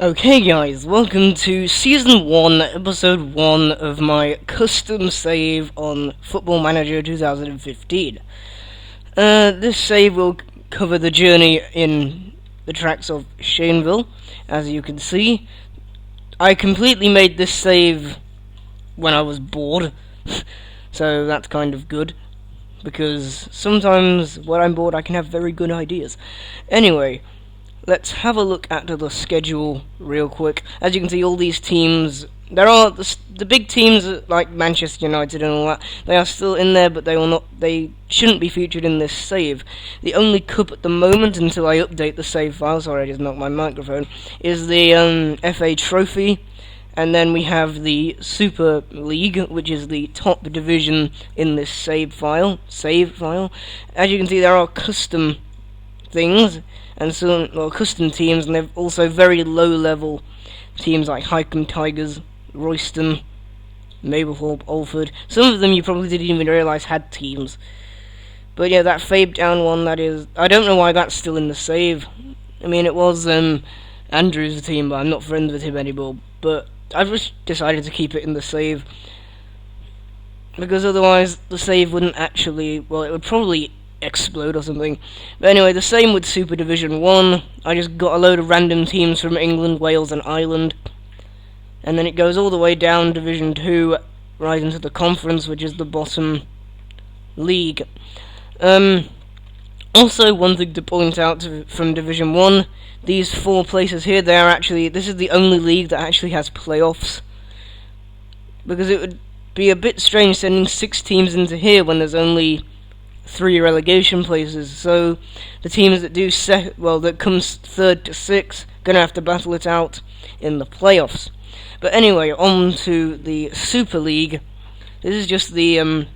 Okay guys, welcome to Season 1, Episode 1 of my custom save on Football Manager 2015. This save will cover the journey in the tracks of Shaneville. As you can see, I completely made this save when I was bored, so that's kind of good, because sometimes when I'm bored I can have very good ideas. Anyway, let's have a look at the schedule real quick. As you can see, all these teams, there are the big teams like Manchester United and all that. They are still in there, but they shouldn't be featured in this save. The only cup at the moment, until I update the save file, sorry I just knocked my microphone, is the FA Trophy. And then we have the Super League, which is the top division in this save file. As you can see, there are custom things and some custom teams, and they're also very low level teams like Hycombe Tigers, Royston, Mablethorpe, Alford. Some of them you probably didn't even realise had teams. But yeah, that Fabe down one, that is, I don't know why that's still in the save. I mean, it was Andrew's team, but I'm not friends with him anymore. But I've just decided to keep it in the save, because otherwise the save wouldn't actually, well, it would probably explode or something. But anyway, the same with Super Division 1. I just got a load of random teams from England, Wales and Ireland, and then it goes all the way down Division 2 right into the Conference, which is the bottom league. Also, one thing to point out from Division 1, these 4 places here, this is the only league that actually has playoffs, because it would be a bit strange sending 6 teams into here when there's only 3 relegation places. So the teams that that comes 3rd to 6th, gonna have to battle it out in the playoffs. But anyway, on to the Super League. This is just the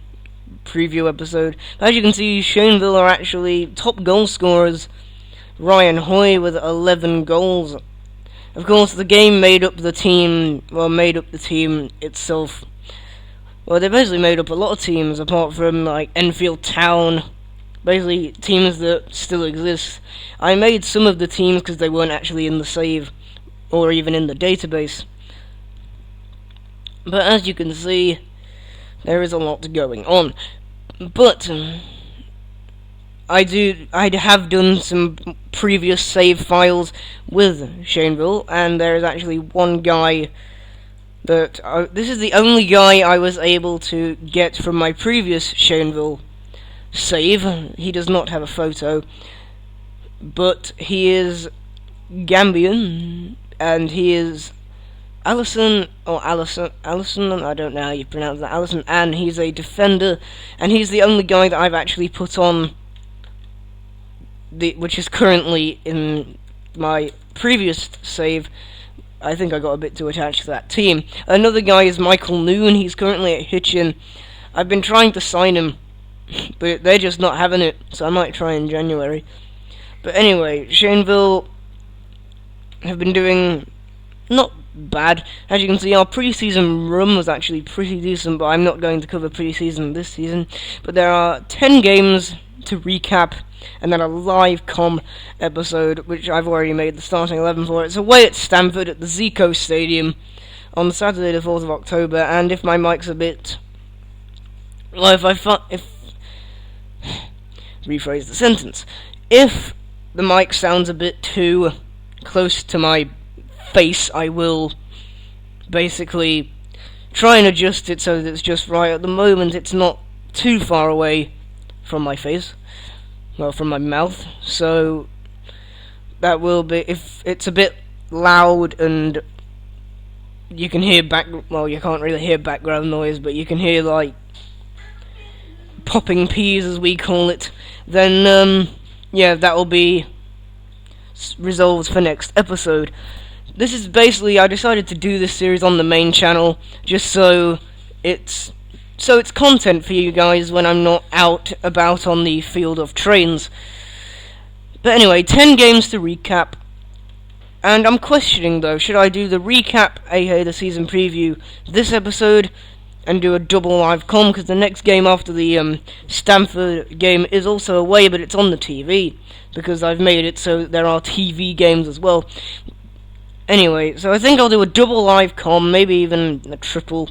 preview episode. As you can see, Shaneville are actually top goal scorers. Ryan Hoy with 11 goals. Of course, the game made up the team itself. Well, they basically made up a lot of teams, apart from, like, Enfield Town. Basically, teams that still exist. I made some of the teams because they weren't actually in the save, or even in the database. But as you can see, there is a lot going on. But I have done some previous save files with Shaneville, and there is actually one guy that this is the only guy I was able to get from my previous Shaneville save. He does not have a photo, but he is Gambian, and he is Allison, I don't know how you pronounce that, Allison, and he's a defender, and he's the only guy that I've actually put on, which is currently in my previous save. I think I got a bit too attached to that team. Another guy is Michael Noon. He's currently at Hitchin. I've been trying to sign him, but they're just not having it, so I might try in January. But anyway, Shaneville have been doing not bad. As you can see, our pre-season run was actually pretty decent, but I'm not going to cover pre-season this season. But there are 10 games to recap, and then a live com episode, which I've already made the starting 11 for. It's away at Stamford at the Zico Stadium on Saturday the 4th of October, and if my mic's a bit... well, rephrase the sentence. If the mic sounds a bit too close to my face, I will basically try and adjust it so that it's just right. At the moment, it's not too far away from my face, well, from my mouth, so that will be, if it's a bit loud and you can hear you can't really hear background noise, but you can hear, like, popping peas, as we call it, then, yeah, that will be resolved for next episode. This is basically, I decided to do this series on the main channel, just so it's content for you guys when I'm not out about on the field of trains. But anyway, 10 games to recap. And I'm questioning, though, should I do the recap, aka the season preview, this episode, and do a double live com, because the next game after the Stamford game is also away, but it's on the TV, because I've made it so there are TV games as well. Anyway, so I think I'll do a double live com, maybe even a triple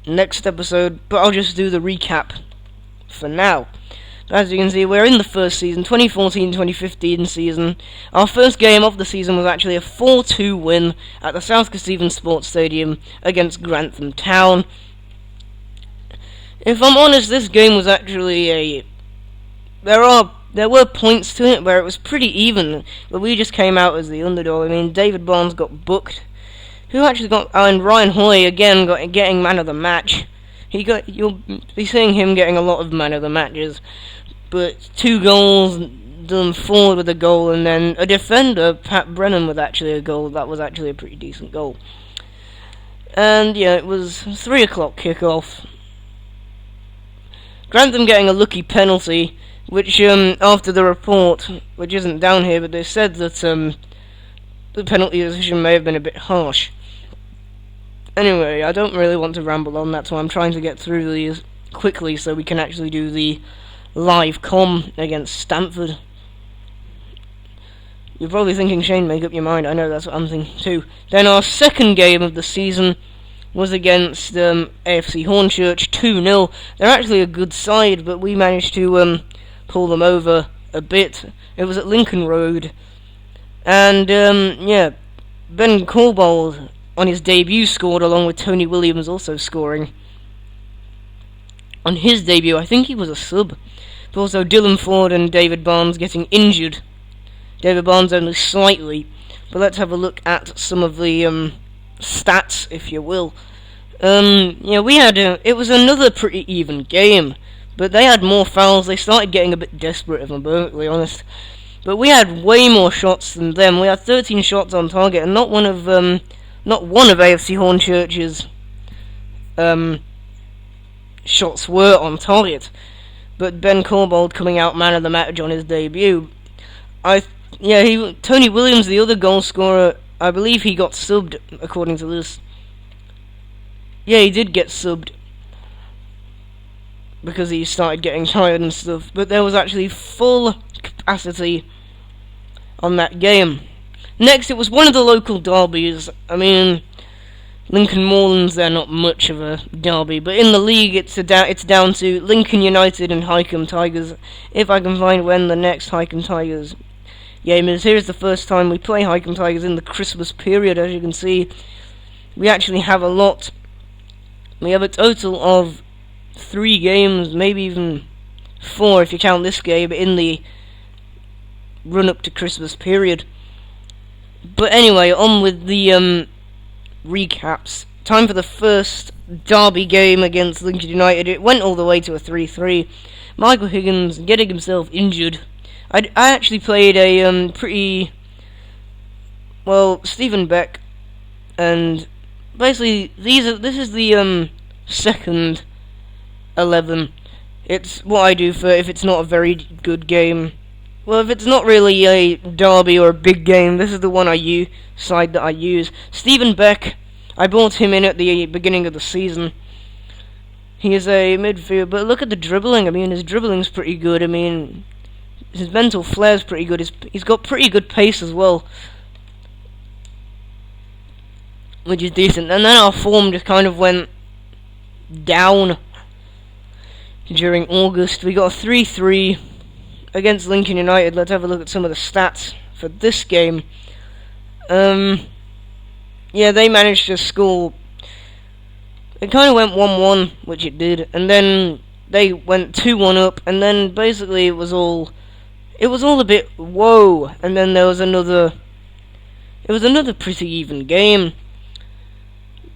next episode, but I'll just do the recap for now. As you can see, we're in the first season, 2014-2015 season. Our first game of the season was actually a 4-2 win at the South Kesteven Sports Stadium against Grantham Town. If I'm honest, this game was actually there were points to it where it was pretty even, but we just came out as the underdog. I mean, David Barnes got booked. Who actually got... and Ryan Hoy, again, getting man of the match. You'll be seeing him getting a lot of man of the matches. But 2 goals, done forward with a goal, and then a defender, Pat Brennan, with actually a goal. That was actually a pretty decent goal. And yeah, it was 3 o'clock kickoff. Grantham getting a lucky penalty, which after the report, which isn't down here, but they said that the penalty decision may have been a bit harsh. Anyway, I don't really want to ramble on, that's why I'm trying to get through these quickly so we can actually do the live com against Stamford. You're probably thinking, Shane, make up your mind. I know, that's what I'm thinking too. Then our second game of the season was against AFC Hornchurch, 2-0. They're actually a good side, but we managed to pull them over a bit. It was at Lincoln Road. And yeah, Ben Corbold on his debut scored, along with Tony Williams also scoring. On his debut, I think he was a sub. But also Dylan Ford and David Barnes getting injured. David Barnes only slightly. But let's have a look at some of the stats, if you will. Yeah, we had it was another pretty even game, but they had more fouls. They started getting a bit desperate, if I'm perfectly honest. But we had way more shots than them. We had 13 shots on target, and not one of AFC Hornchurch's shots were on target. But Ben Corbold coming out man of the match on his debut. Tony Williams, the other goal scorer, I believe he got subbed, according to this. Yeah, he did get subbed, because he started getting tired and stuff. But there was actually full capacity on that game. Next, it was one of the local derbies. I mean, Lincoln Moorlands, they're not much of a derby, but in the league, it's down to Lincoln United and Highcombe Tigers. If I can find when the next Highcombe Tigers game is. Here's the first time we play Highcombe Tigers in the Christmas period. As you can see, we actually have a lot. We have a total of 3 games, maybe even 4 if you count this game, in the run-up to Christmas period. But anyway, on with the recaps. Time for the first derby game against Lincoln United. It went all the way to a 3-3. Michael Higgins getting himself injured. I actually played a Stephen Beck, and basically this is the second 11. It's what I do for if it's not a very good game. Well, if it's not really a derby or a big game, this is the one side that I use. Stephen Beck, I bought him in at the beginning of the season. He is a midfielder, but look at the dribbling. I mean, his dribbling's pretty good. I mean, his mental flair's pretty good. He's got pretty good pace as well, which is decent. And then our form just kind of went down during August. We got a 3-3 against Lincoln United. Let's have a look at some of the stats for this game. Yeah, they managed to score. It kind of went 1-1, which it did, and then they went 2-1 up, and then basically it was all a bit whoa, and then there was another. It was another pretty even game.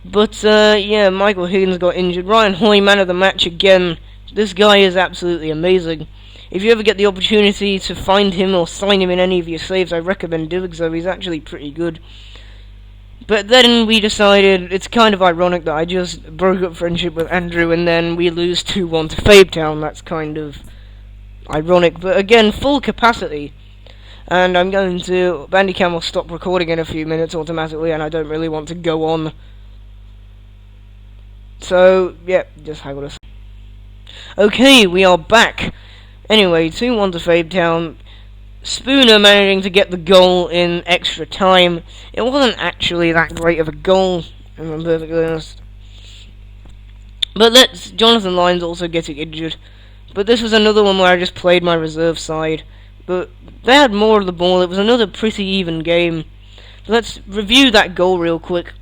But yeah, Michael Higgins got injured. Ryan Hoy, man of the match again. This guy is absolutely amazing. If you ever get the opportunity to find him or sign him in any of your saves, I recommend doing so. He's actually pretty good. But then we decided, it's kind of ironic that I just broke up friendship with Andrew and then we lose 2-1 to Fabetown. That's kind of ironic. But again, full capacity. And I'm going to... Bandicam will stop recording in a few minutes automatically, and I don't really want to go on. So, yeah, just hang on a second. Okay, we are back. Anyway, 2-1 to Fabetown. Spooner managing to get the goal in extra time. It wasn't actually that great of a goal, if I'm perfectly honest. But Jonathan Lyons also getting injured. But this was another one where I just played my reserve side. But they had more of the ball. It was another pretty even game. Let's review that goal real quick,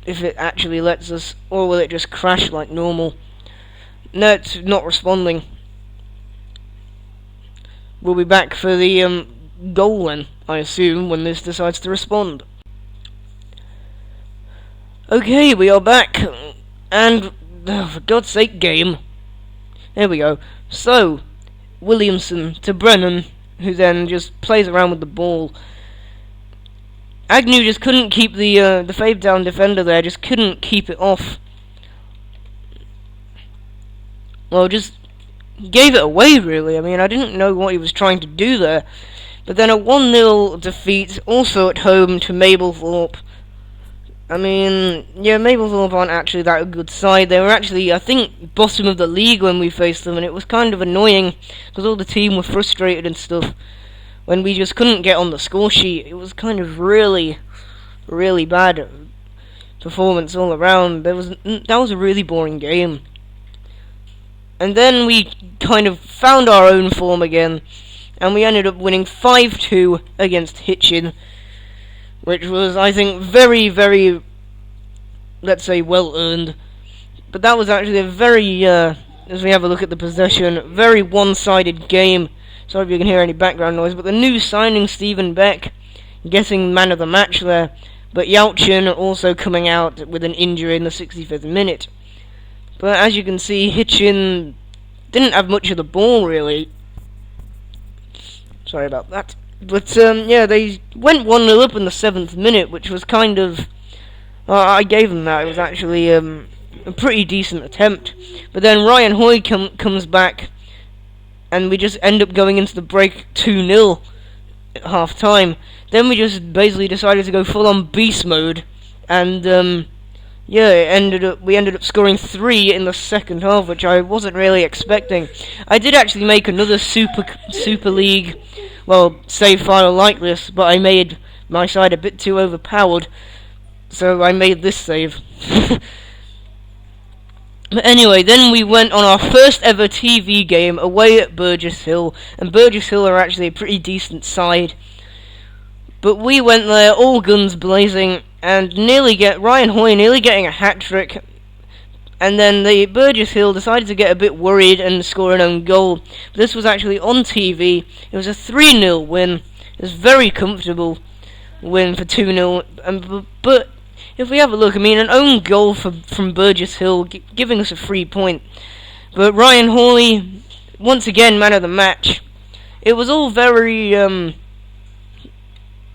if it actually lets us, or will it just crash like normal? No, it's not responding. We'll be back for the goal then, I assume, when this decides to respond. Okay, we are back, and for God's sake, game. There we go. So, Williamson to Brennan, who then just plays around with the ball. Agnew just couldn't keep the fade down defender there, just couldn't keep it off. Well, just gave it away, really. I mean, I didn't know what he was trying to do there. But then a 1-0 defeat, also at home, to Mablethorpe. I mean, yeah, Mablethorpe aren't actually that a good side. They were actually, I think, bottom of the league when we faced them, and it was kind of annoying, because all the team were frustrated and stuff, when we just couldn't get on the score sheet. It was kind of really, really bad performance all around. That was a really boring game. And then we kind of found our own form again, and we ended up winning 5-2 against Hitchin, which was, I think, very, very, let's say, well earned. But that was actually a very, as we have a look at the possession, very one-sided game. Sorry if you can hear any background noise, but the new signing, Stephen Beck, getting man of the match there, but Yalchin also coming out with an injury in the 65th minute. But as you can see, Hitchin didn't have much of the ball, really. Sorry about that. But, yeah, they went 1-0 up in the 7th minute, which was kind of... I gave them that. It was actually a pretty decent attempt. But then Ryan Hoy comes back, and we just end up going into the break 2-0 at half-time. Then we just basically decided to go full-on beast mode, and, yeah, we ended up scoring 3 in the second half, which I wasn't really expecting. I did actually make another Super League, well, save file like this, but I made my side a bit too overpowered, so I made this save. But anyway, then we went on our first ever TV game away at Burgess Hill, and Burgess Hill are actually a pretty decent side. But we went there all guns blazing, and Ryan Hoy nearly getting a hat-trick, and then the Burgess Hill decided to get a bit worried and score an own goal. This was actually on TV. It was a 3-0 win. It was a very comfortable win for 2-0. But if we have a look, I mean, an own goal from Burgess Hill, giving us a free point. But Ryan Hoy, once again, man of the match. It was all very...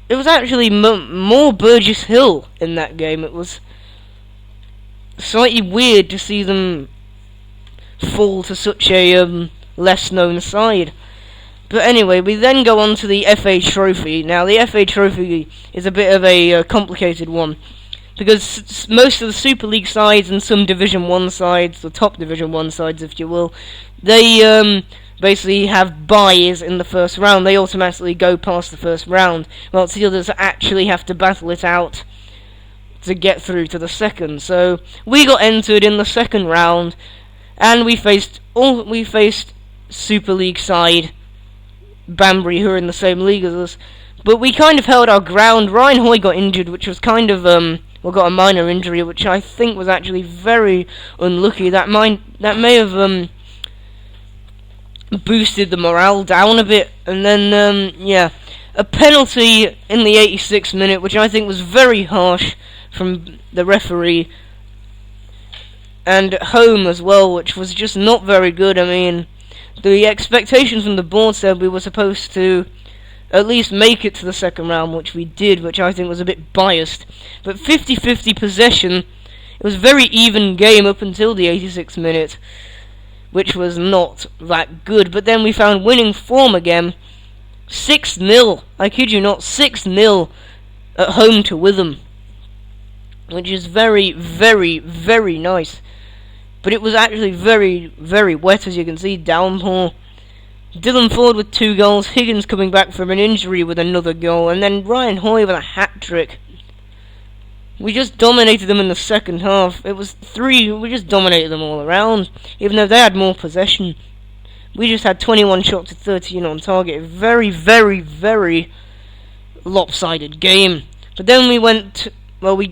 It was actually more Burgess Hill in that game. It was slightly weird to see them fall to such a less known side. But anyway, we then go on to the FA Trophy. Now, the FA Trophy is a bit of a complicated one, because most of the Super League sides and some Division 1 sides, the top Division 1 sides if you will, they basically have buys in the first round. They automatically go past the first round, whilst the others actually have to battle it out to get through to the second. So we got entered in the second round, and we faced Super League side Banbury, who are in the same league as us. But we kind of held our ground. Ryan Hoy got injured, which was kind of got a minor injury, which I think was actually very unlucky. That may have boosted the morale down a bit. And then yeah, a penalty in the 86th minute, which I think was very harsh from the referee, and at home as well, which was just not very good. I mean, the expectations from the board said we were supposed to at least make it to the second round, which we did, which I think was a bit biased. But 50-50 possession, it was a very even game up until the 86th minute, which was not that good. But then we found winning form again, 6-0, I kid you not, 6-0 at home to Witham, which is very, very, very nice. But it was actually very, very wet, as you can see, downpour. Dylan Ford with 2 goals, Higgins coming back from an injury with another goal, and then Ryan Hoy with a hat-trick. We just dominated them in the second half. It was 3, we just dominated them all around, even though they had more possession. We just had 21 shots to 13 on target. Very, very, very lopsided game. But then we went, forgot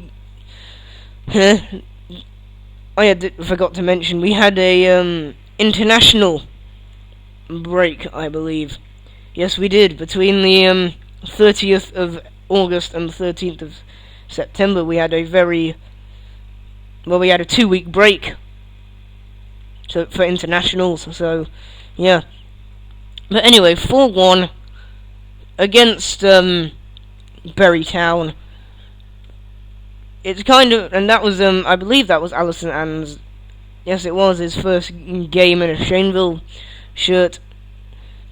to mention, we had a international break, I believe. Yes, we did. Between the 30th of August and the 13th of September, we had a we had a 2-week break for internationals, so yeah. But anyway, 4-1 against Bury Town. It's kind of, and that was I believe that was Alison Ann's, yes it was, his first game in a Shaneville shirt.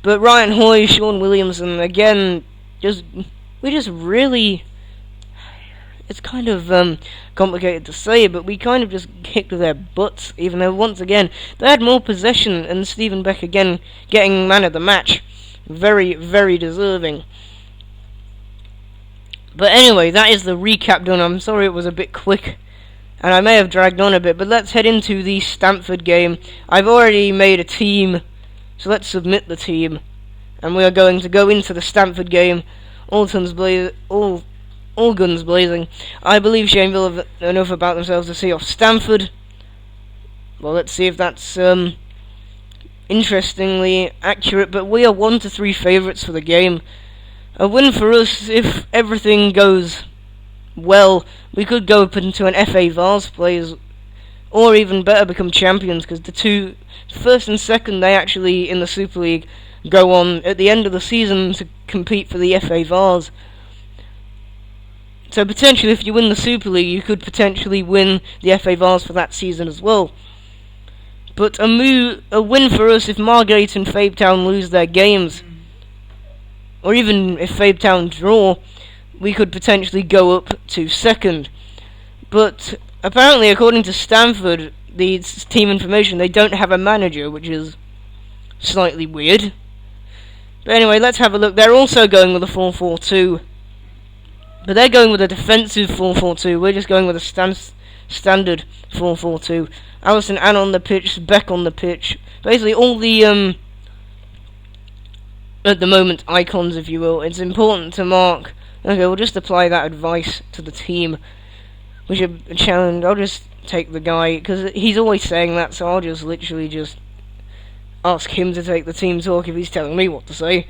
But Ryan Hoy, Sean Williamson, again, we just really, it's kind of complicated to say, but we kind of just kicked their butts, even though once again they had more possession, and Stephen Beck again getting man of the match. Very, very deserving. But anyway, that is the recap done. I'm sorry it was a bit quick, and I may have dragged on a bit, but let's head into the Stamford game. I've already made a team, so let's submit the team, and we are going to go into the Stamford game. All guns blazing. I believe Shaneville have enough about themselves to see off Stamford. Well, let's see if that's interestingly accurate, but we are 1-3 favourites for the game. A win for us if everything goes well. We could go up into an FA Vase plays, or even better, become champions, because the two, first and second, they actually in the Super League go on at the end of the season to compete for the FA Vase. So potentially, if you win the Super League, you could potentially win the FA Vase for that season as well. But a win for us if Margate and Fabe Town lose their games, or even if Fabe Town draw, we could potentially go up to second. But apparently, according to Stamford, the team information, they don't have a manager, which is slightly weird. But anyway, let's have a look. They're also going with a 4-4-2. But they're going with a defensive 4-4-2. We're just going with a standard 4-4-2. Alison Ann on the pitch, Beck on the pitch. Basically, all the, at the moment, icons, if you will. It's important to mark. Okay, we'll just apply that advice to the team. We should challenge. I'll just take the guy, because he's always saying that, so I'll just literally just ask him to take the team talk if he's telling me what to say.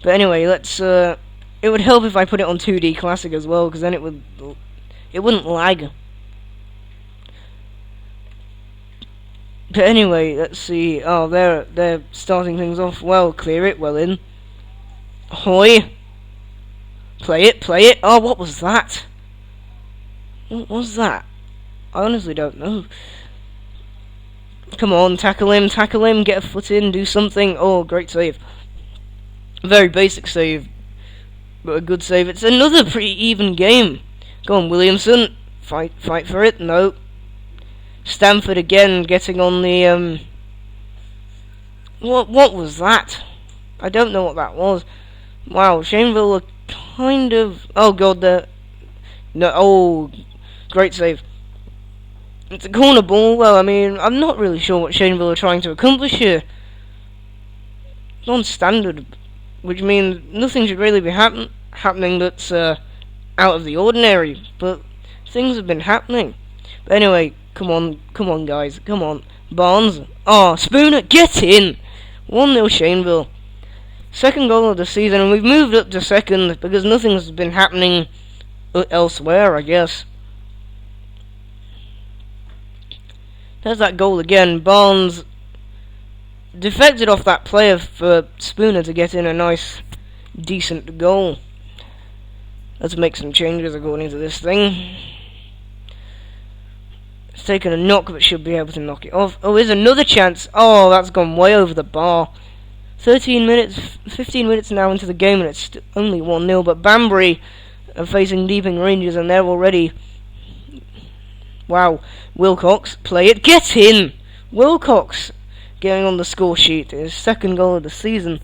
But anyway, let's, it would help if I put it on 2D Classic as well, because then it wouldn't lag. But anyway, let's see. Oh, they're starting things off well. Clear it, well in. Hoy. Play it. Oh, what was that? What was that? I honestly don't know. Come on, tackle him, get a foot in, do something. Oh, great save. Very basic save, but a good save. It's another pretty even game. Go on, Williamson. Fight for it. No. Stamford again getting on the what was that? I don't know what that was. Wow, Shaneville are kind of, oh god, great save. It's a corner ball. Well, I mean, I'm not really sure what Shaneville are trying to accomplish here. Non-standard, which means nothing should really be happening that's out of the ordinary, but things have been happening. But anyway, come on guys, come on. Barnes, Spooner, get in! 1-0 Shaneville. Second goal of the season, and we've moved up to second because nothing's been happening elsewhere, I guess. There's that goal again. Barnes deflected off that player for Spooner to get in a nice, decent goal. Let's make some changes according to this thing. It's taken a knock, but should be able to knock it off. Oh, here's another chance. Oh, that's gone way over the bar. 15 minutes now into the game, and it's only 1-0. But Banbury are facing Deeping Rangers, and they're already... Wow. Wilcox, play it. Get in! Wilcox getting on the score sheet. His second goal of the season.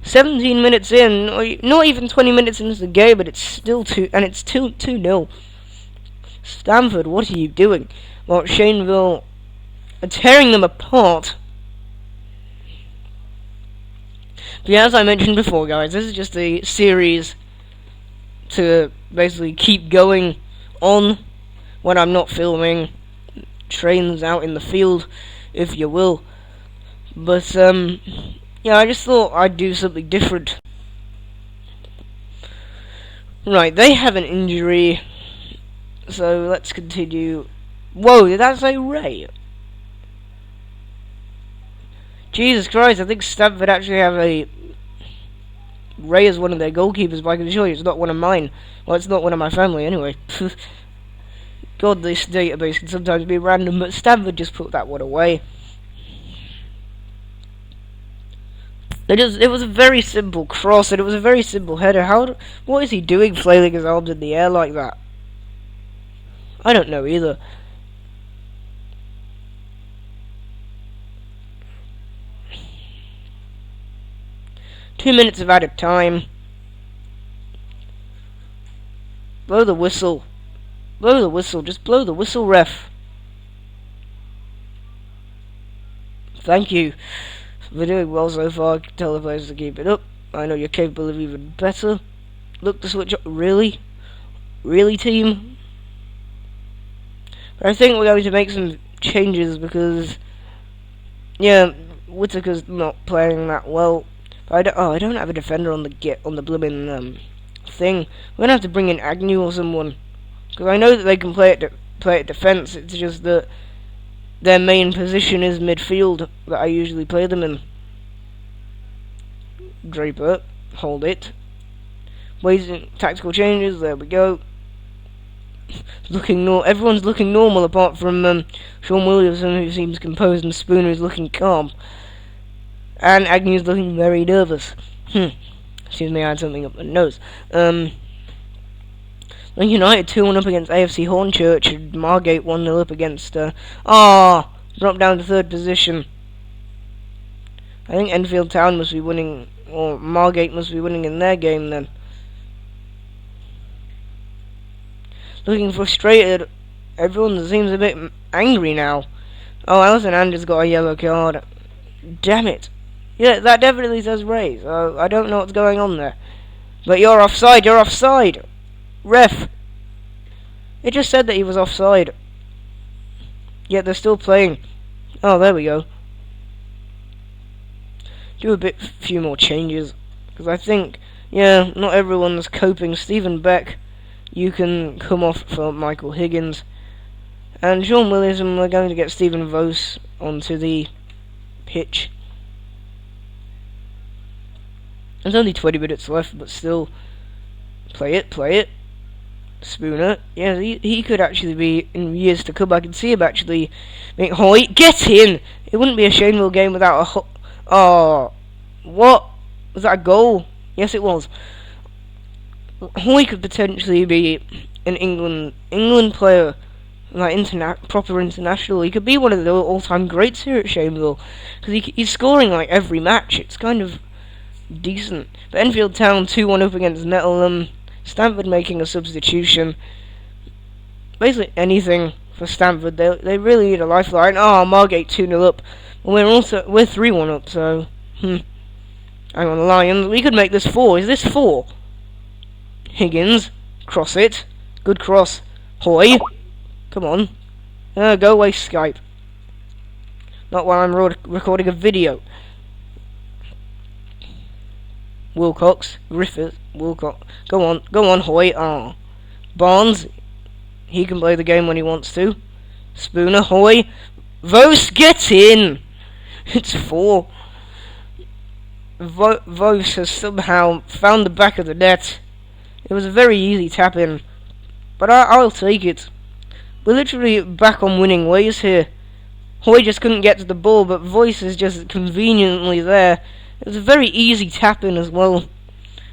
17 minutes in, not even 20 minutes into the game, but it's still 2-0. Stamford, what are you doing? Well, Shaneville are tearing them apart. But yeah, as I mentioned before, guys, this is just a series to basically keep going on when I'm not filming. Trains out in the field, if you will. But, yeah, I just thought I'd do something different. Right, they have an injury, so let's continue. Whoa, did that say Ray? Jesus Christ, I think Stamford actually have a Ray as one of their goalkeepers, but I can assure you it's not one of mine. Well, it's not one of my family anyway. God, this database can sometimes be random, but Stamford just put that one away. It was a very simple cross, and it was a very simple header. What is he doing flailing his arms in the air like that? I don't know either. Two minutes of added time. Blow the whistle. Blow the whistle. Just blow the whistle, ref. Thank you. We're doing well so far. Tell the players to keep it up. I know you're capable of even better. Look to switch up. Really? Really, team? But I think we're going to make some changes because, yeah, Whittaker's not playing that well. But I don't have a defender on the blooming thing. We're gonna have to bring in Agnew or someone, because I know that they can play at defence. It's just that their main position is midfield that I usually play them in. Draper, hold it. Waiting, tactical changes. There we go. Everyone's looking normal apart from Sean Williamson, who seems composed, and Spooner is looking calm. And Agnew's looking very nervous. Excuse me, I had something up my nose. Lincoln United 2-1 up against AFC Hornchurch, and Margate 1-0 up against, dropped down to third position. I think Enfield Town must be winning, or Margate must be winning in their game then. Looking frustrated. Everyone seems a bit angry now. Oh, Alison Anders got a yellow card. Damn it. Yeah, that definitely says Ray, so I don't know what's going on there. But you're offside! Ref! It just said that he was offside. Yet they're still playing. Oh, there we go. Do a few more changes. Because I think, yeah, not everyone's coping. Stephen Beck, you can come off for Michael Higgins. And Sean Williamson, we're going to get Stephen Vos onto the pitch. There's only 20 minutes left, but still, play it. Spooner, yeah, he could actually be in years to come. I can see him actually make Hoy get in. It wouldn't be a Shaneville game without a what was that a goal? Yes, it was. Hoy could potentially be an England player, like proper international. He could be one of the all-time greats here at Shaneville because he's scoring like every match. It's kind of decent. But Enfield Town 2-1 up against Nettleham. Stamford making a substitution. Basically anything for Stamford. They really need a lifeline. Oh, Margate 2-0 up. We're 3-1 up, so hang on, the Lions. We could make this 4. Is this 4? Higgins, cross it. Good cross. Hoy. Come on. Go away, Skype. Not while I'm recording a video. Wilcox, Griffith, Wilcox. Go on, Hoy. Barnes, he can play the game when he wants to. Spooner, Hoy. Vos, get in! It's 4. Vos has somehow found the back of the net. It was a very easy tap-in, but I'll take it. We're literally back on winning ways here. Hoy just couldn't get to the ball, but Vos is just conveniently there. It was a very easy tap-in as well.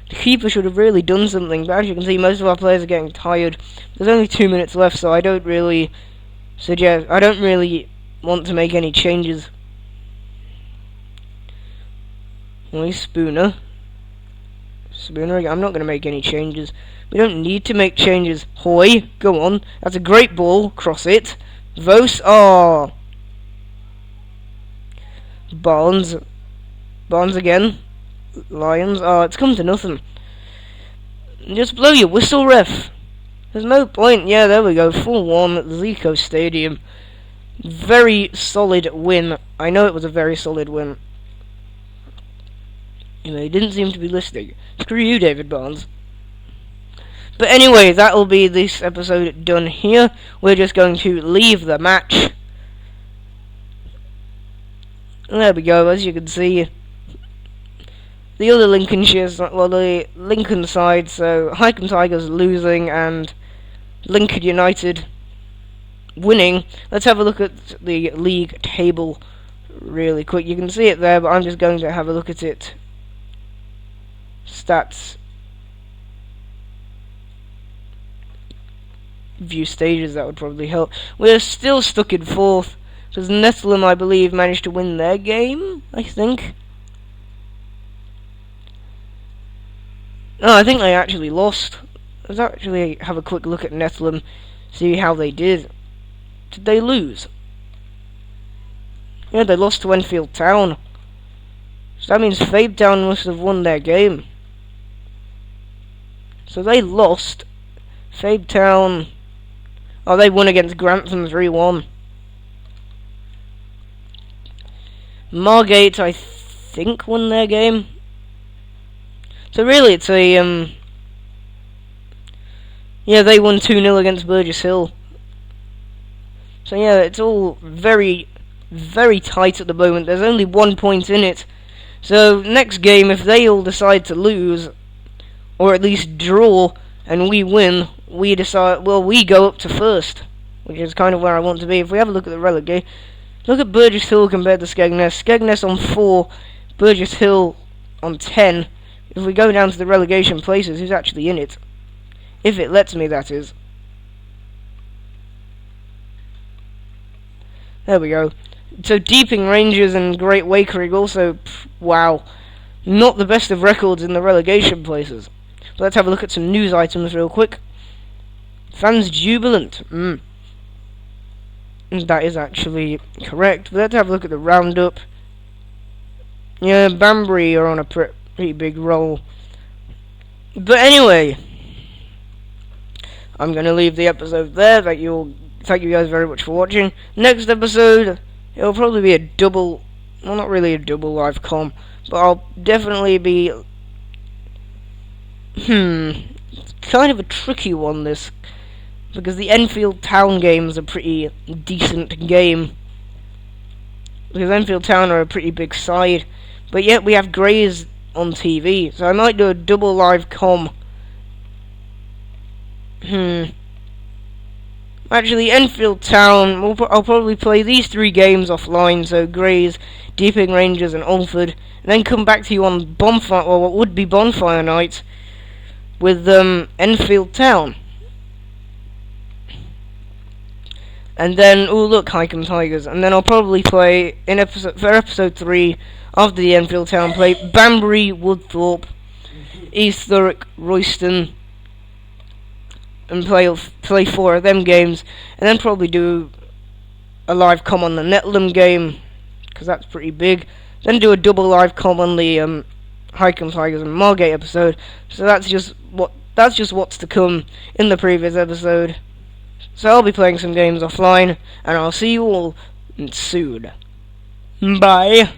The keeper should have really done something, but as you can see, most of our players are getting tired. There's only 2 minutes left, so I don't really want to make any changes. Hoy Spooner. Spooner, I'm not going to make any changes. We don't need to make changes. Hoy, go on. That's a great ball. Cross it. Vos, oh. Barnes. Barnes again. Lions, oh, it's come to nothing. Just blow your whistle, ref. There's no point. Yeah, there we go. 4-1 at Zico Stadium. Very solid win. I know it was a very solid win. He didn't seem to be listening. Screw you, David Barnes. But anyway, that'll be this episode done here. We're just going to leave the match. There we go, as you can see. The other the Lincoln side, so Hycombe Tigers losing and Lincoln United winning. Let's have a look at the league table really quick. You can see it there, but I'm just going to have a look at it. Stats. View stages, that would probably help. We're still stuck in 4th, because Netherlands, I believe, managed to win their game, I think. No, I think they actually lost. Let's actually have a quick look at Netherlands, see how they did. Did they lose? Yeah, they lost to Enfield Town. So that means Fabe Town must have won their game. So they lost. Fabe Town. Oh, they won against Grantham 3-1. Margate, I think, won their game. So really, it's a yeah, they won 2-0 against Burgess Hill. So yeah, it's all very, very tight at the moment. There's only 1 point in it. So next game, if they all decide to lose, or at least draw, and we win, we decide, well, we go up to 1st, which is kind of where I want to be. If we have a look at the relegation, look at Burgess Hill compared to Skegness. Skegness on 4, Burgess Hill on 10. If we go down to the relegation places, who's actually in it? If it lets me, that is. There we go. So Deeping Rangers and Great Wakering also, wow, not the best of records in the relegation places. But let's have a look at some news items real quick. Fans jubilant. That is actually correct. But let's have a look at the roundup. Yeah, Banbury are on a pretty big roll. But anyway, I'm going to leave the episode there. Thank you guys very much for watching. Next episode, it'll probably be a double, well, not really a double live com, but I'll definitely be, it's kind of a tricky one, this, because the Enfield Town game is a pretty decent game, because Enfield Town are a pretty big side, but yet we have Grays on TV, so I might do a double live com. Actually, Enfield Town, I'll probably play these 3 games offline, so Grays, Deeping Rangers and Alford, and then come back to you on Bonfire, or what would be Bonfire Night, with Enfield Town. And then, oh look, Hycombe Tigers, and then I'll probably play, for episode 3, after the Enfield Town play, Banbury, Woodthorpe, East Thurrock, Royston, and play 4 of them games, and then probably do a live com on the Netlham game, because that's pretty big. Then do a double live com on the Hycombe Tigers and Margate episode. So that's just what's to come in the previous episode. So I'll be playing some games offline, and I'll see you all soon. Bye.